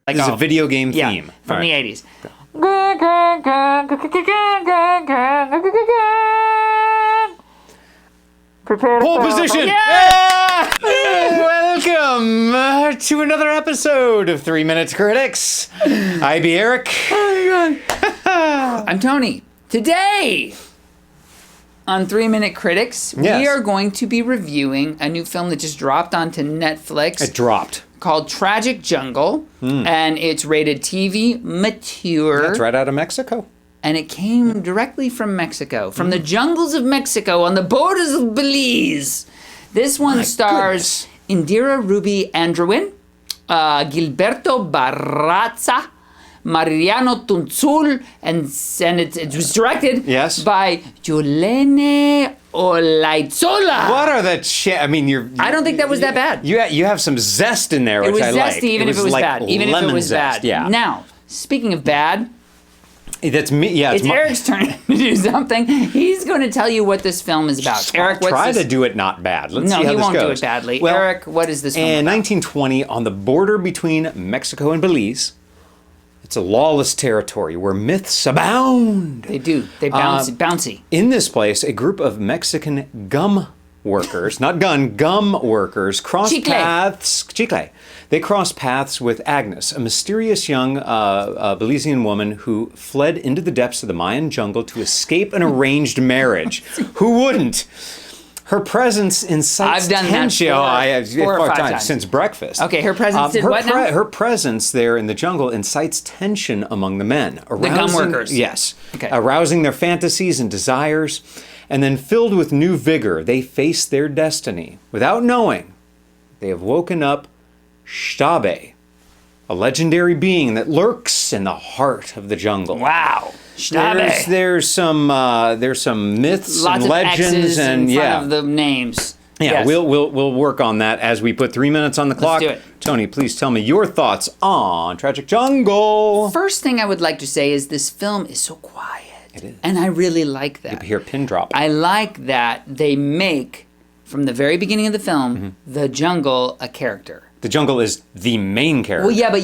This is a video game theme. From the 80s. Prepare Pole position! Yeah! Welcome to another episode of 3 Minutes Critics. I be Eric. I'm Tony. Today on 3 Minute Critics, we are going to be reviewing a new film that just dropped onto Netflix. It dropped. Called Tragic Jungle, and it's rated TV mature. It's right out of Mexico. And it came directly from Mexico, from the jungles of Mexico on the borders of Belize. This one stars Indira, Rubie, Andrewin, Gilberto, Barraza, Mariano, Xool, and it was directed by Yulene, Olaizola. What are the I mean, I don't think that was that bad. You have some zest in there, which I like. It was zesty, even if it was bad. Even if it was bad. Yeah. Now, speaking of bad, that's me. Yeah, it's Eric's turn to do something. He's going to tell you what this film is about. Eric, try to do it not bad. Let's see how this goes. No, he won't do it badly. Well, Eric, what is this film in about? 1920, on the border between Mexico and Belize, it's a lawless territory where myths abound. They do. They bouncy. In this place, a group of Mexican gum workers, not gum workers, cross paths. Chicle. They cross paths with Agnes, a mysterious young Belizean woman who fled into the depths of the Mayan jungle to escape an arranged marriage. Who wouldn't? Her presence incites tension. I have four or five times since breakfast. Okay, her presence did what now? Her presence there in the jungle incites tension among the men. The gum workers. Yes. Okay. Arousing their fantasies and desires. And then filled with new vigor, they face their destiny. Without knowing, they have woken up Xtabe, a legendary being that lurks in the heart of the jungle. Wow. Xtabe. There's some myths Lots and legends of X's and in front of the names. Yeah, yes. we'll work on that as we put 3 minutes on the clock. Let's do it. Tony, please tell me your thoughts on Tragic Jungle. First thing I would like to say is this film is so quiet. It is. And I really like that. You hear pin drop. I like that they make, from the very beginning of the film, the jungle a character. The jungle is the main character. Well, yeah, but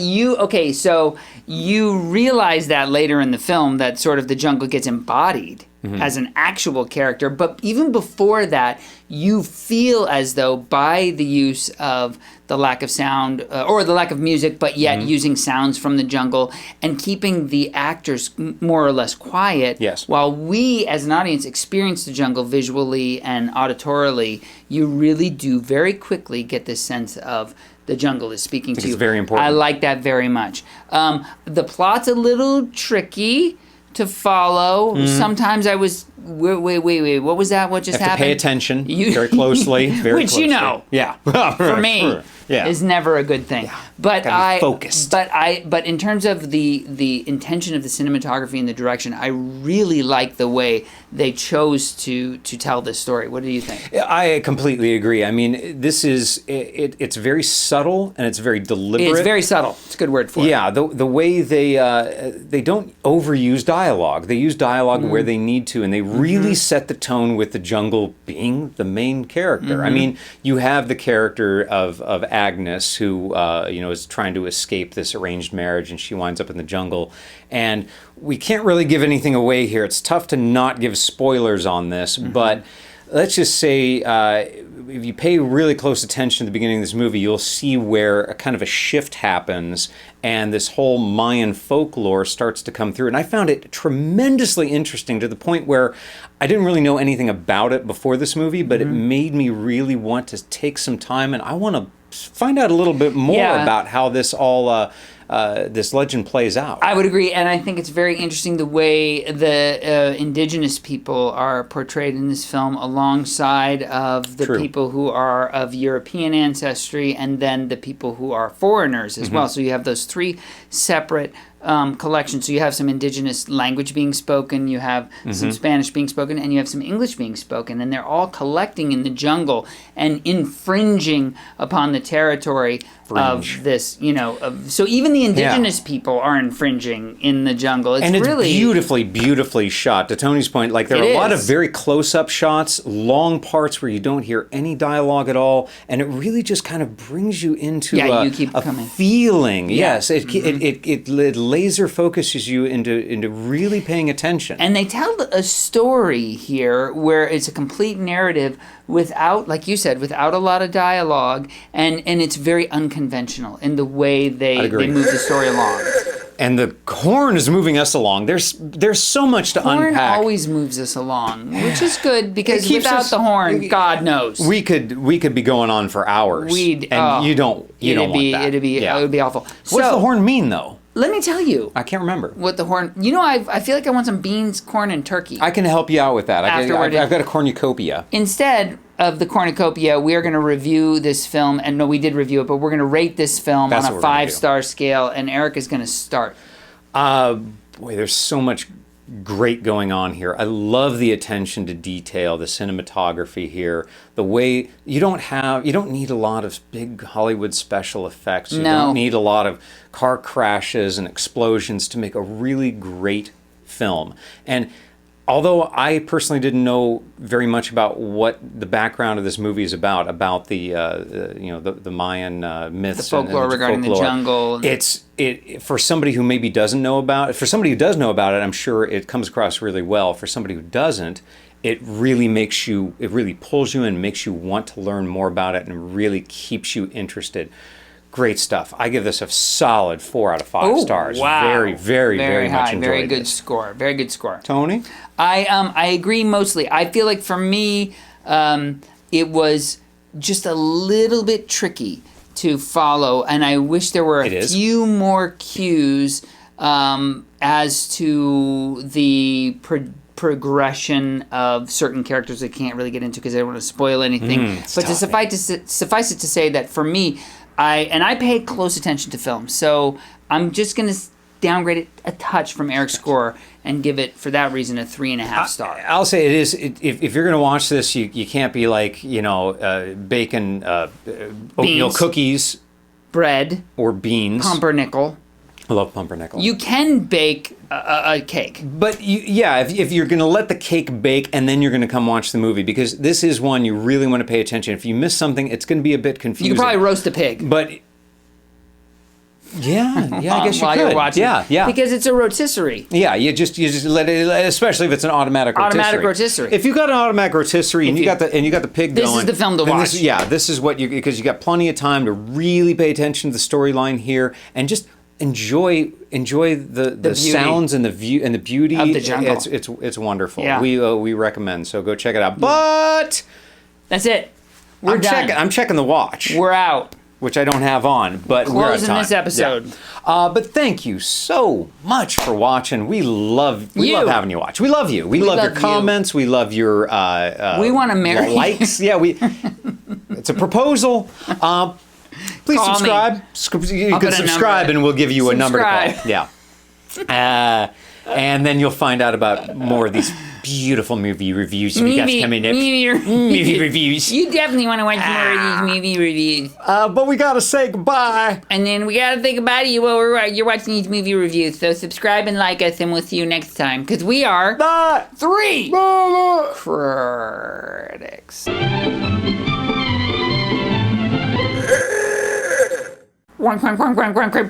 so you realize that later in the film that sort of the jungle gets embodied as an actual character. But even before that, you feel as though by the use of the lack of sound or the lack of music, but yet using sounds from the jungle and keeping the actors more or less quiet, while we as an audience experience the jungle visually and auditorily, you really do very quickly get this sense of the jungle is speaking to you. It's very important. I like that very much. The plot's a little tricky to follow. Sometimes I was, wait, what was that? What just happened? Have to pay attention very closely. Which you know. Yeah. For me, is never a good thing. Yeah. But focused. But in terms of the intention of the cinematography and the direction, I really like the way they chose to tell this story. What do you think? I completely agree. I mean, this is it's very subtle and it's very deliberate. It's very subtle. It's a good word for it. Yeah, the way they don't overuse dialogue. They use dialogue where they need to, and they really set the tone with the jungle being the main character. I mean, you have the character of Agnes who is trying to escape this arranged marriage, and she winds up in the jungle. And we can't really give anything away here. It's tough to not give spoilers on this, but let's just say if you pay really close attention at the beginning of this movie, you'll see where a kind of a shift happens and this whole Mayan folklore starts to come through. And I found it tremendously interesting to the point where I didn't really know anything about it before this movie, but it made me really want to take some time, and I want to find out a little bit more about how this all this legend plays out. I would agree, and I think it's very interesting the way the indigenous people are portrayed in this film alongside of the people who are of European ancestry and then the people who are foreigners as well. So you have those three separate collection. So you have some indigenous language being spoken, you have some Spanish being spoken, and you have some English being spoken, and they're all collecting in the jungle and infringing upon the territory of this, so even the indigenous people are infringing in the jungle. And it's really beautifully shot. To Tony's point, like there are a lot of very close-up shots, long parts where you don't hear any dialogue at all, and it really just kind of brings you into a feeling. Yeah. Yes, it laser focuses you into really paying attention. And they tell a story here where it's a complete narrative without, like you said, without a lot of dialogue, and it's very unconventional in the way they move the story along. And the horn is moving us along. There's so much to unpack. Horn always moves us along, which is good because without the horn, God knows, we could be going on for hours. You don't want that. It would be awful. What does the horn mean, though? Let me tell you. I can't remember. What the horn... I feel like I want some beans, corn, and turkey. I can help you out with that. I've got a cornucopia. Instead of the cornucopia, we are going to review this film. And no, we did review it, but we're going to rate this film on a 5-star scale. And Eric is going to start. Boy, there's so much great going on here. I love the attention to detail, the cinematography here, the way you don't need a lot of big Hollywood special effects. You don't need a lot of car crashes and explosions to make a really great film. And although I personally didn't know very much about what the background of this movie is about the Mayan myths, the folklore regarding the jungle. For somebody who maybe doesn't know about it, for somebody who does know about it, I'm sure it comes across really well. For somebody who doesn't, it really pulls you in, makes you want to learn more about it, and really keeps you interested. Great stuff. I give this a solid 4 out of 5 stars. Wow. Very, very, very much high. enjoyed Very good this. score. Very good score. Tony? I agree mostly. I feel like for me, it was just a little bit tricky to follow, and I wish there were a few more cues as to the progression of certain characters I can't really get into because I don't want to spoil anything. But to suffice it to say that for me, I pay close attention to film, so I'm just going to downgrade it a touch from Eric's score and give it, for that reason, a 3.5 star. I'll say it is. If you're going to watch this, you can't be like baking oatmeal cookies, bread, or beans. Pumpernickel. I love pumpernickel. You can bake a cake. But if you're going to let the cake bake and then you're going to come watch the movie, because this is one you really want to pay attention. If you miss something, it's going to be a bit confusing. You could probably roast a pig. But I guess you while could. You're watching. Yeah. Because it's a rotisserie. Yeah, you just let it, especially if it's an automatic rotisserie. If you've got an automatic rotisserie and you got the pig going, this is the film to watch. This is what because you got plenty of time to really pay attention to the storyline here and just enjoy the sounds and the view and the beauty of the jungle. It's wonderful. Yeah. We recommend, so go check it out. But that's it. We're done. I'm checking the watch. We're out. Which I don't have on, but we're out of time. This episode. Yeah. But thank you so much for watching. We love having you watch. We love you. We love your comments. We love your we want to marry likes. Yeah, it's a proposal. Please subscribe. You can subscribe, and we'll give you a number to call. Yeah. And then you'll find out about more of these beautiful movie reviews we got coming up. Movie reviews. You definitely want to watch more of these movie reviews. But we gotta say goodbye. And then we gotta say goodbye to you while you're watching these movie reviews. So subscribe and like us, and we'll see you next time. Because we are the 3 Critics.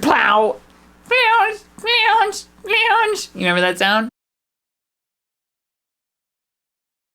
Plow. You remember that sound?